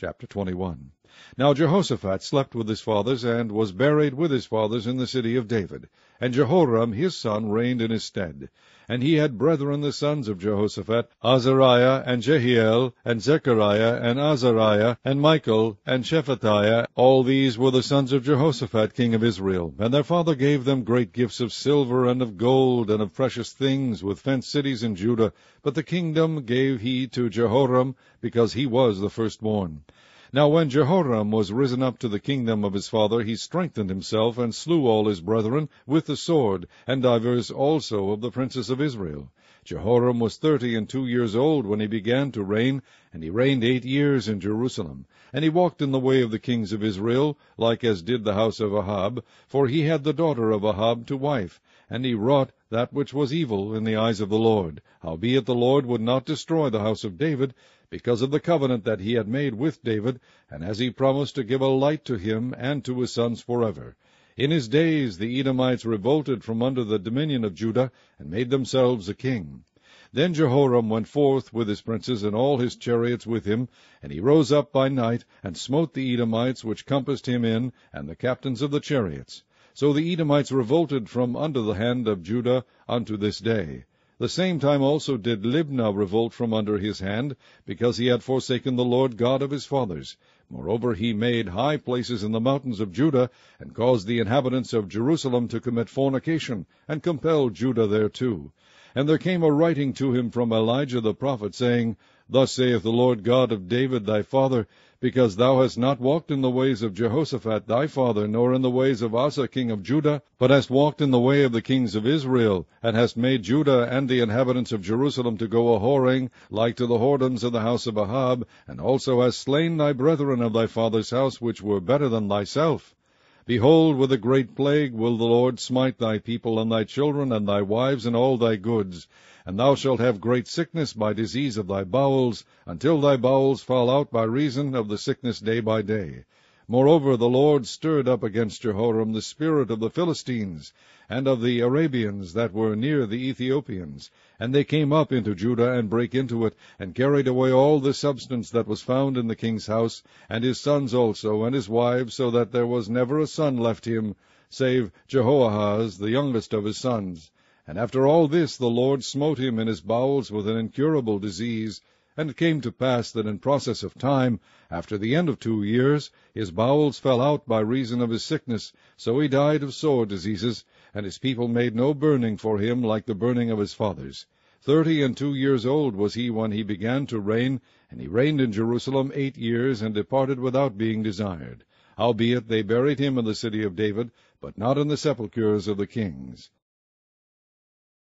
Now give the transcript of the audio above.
Chapter 21. Now Jehoshaphat slept with his fathers, and was buried with his fathers in the city of David. And Jehoram his son reigned in his stead. And he had brethren the sons of Jehoshaphat, Azariah, and Jehiel, and Zechariah, and Azariah, and Michael, and Shephatiah. All these were the sons of Jehoshaphat king of Israel. And their father gave them great gifts of silver, and of gold, and of precious things, with fenced cities in Judah. But the kingdom gave he to Jehoram, because he was the firstborn. Now when Jehoram was risen up to the kingdom of his father, he strengthened himself, and slew all his brethren with the sword, and divers also of the princes of Israel. Jehoram was 32 years old when he began to reign, and he reigned 8 years in Jerusalem. And he walked in the way of the kings of Israel, like as did the house of Ahab, for he had the daughter of Ahab to wife. And he wrought that which was evil in the eyes of the Lord. Howbeit the Lord would not destroy the house of David, because of the covenant that he had made with David, and as he promised to give a light to him and to his sons forever. In his days the Edomites revolted from under the dominion of Judah, and made themselves a king. Then Jehoram went forth with his princes, and all his chariots with him, and he rose up by night, and smote the Edomites which compassed him in, and the captains of the chariots. So the Edomites revolted from under the hand of Judah unto this day. The same time also did Libnah revolt from under his hand, because he had forsaken the Lord God of his fathers. Moreover he made high places in the mountains of Judah, and caused the inhabitants of Jerusalem to commit fornication, and compelled Judah thereto. And there came a writing to him from Elijah the prophet, saying, Thus saith the Lord God of David thy father, because thou hast not walked in the ways of Jehoshaphat thy father, nor in the ways of Asa king of Judah, but hast walked in the way of the kings of Israel, and hast made Judah and the inhabitants of Jerusalem to go a-whoring, like to the whoredoms of the house of Ahab, and also hast slain thy brethren of thy father's house, which were better than thyself. Behold, with a great plague will the Lord smite thy people, and thy children, and thy wives, and all thy goods. And thou shalt have great sickness by disease of thy bowels, until thy bowels fall out by reason of the sickness day by day. Moreover the Lord stirred up against Jehoram the spirit of the Philistines, and of the Arabians that were near the Ethiopians. And they came up into Judah, and brake into it, and carried away all the substance that was found in the king's house, and his sons also, and his wives, so that there was never a son left him, save Jehoahaz, the youngest of his sons. And after all this the Lord smote him in his bowels with an incurable disease. And it came to pass that in process of time, after the end of 2 years, his bowels fell out by reason of his sickness, so he died of sore diseases, and his people made no burning for him like the burning of his fathers. 32 years old was he when he began to reign, and he reigned in Jerusalem 8 years, and departed without being desired. Howbeit they buried him in the city of David, but not in the sepulchres of the kings.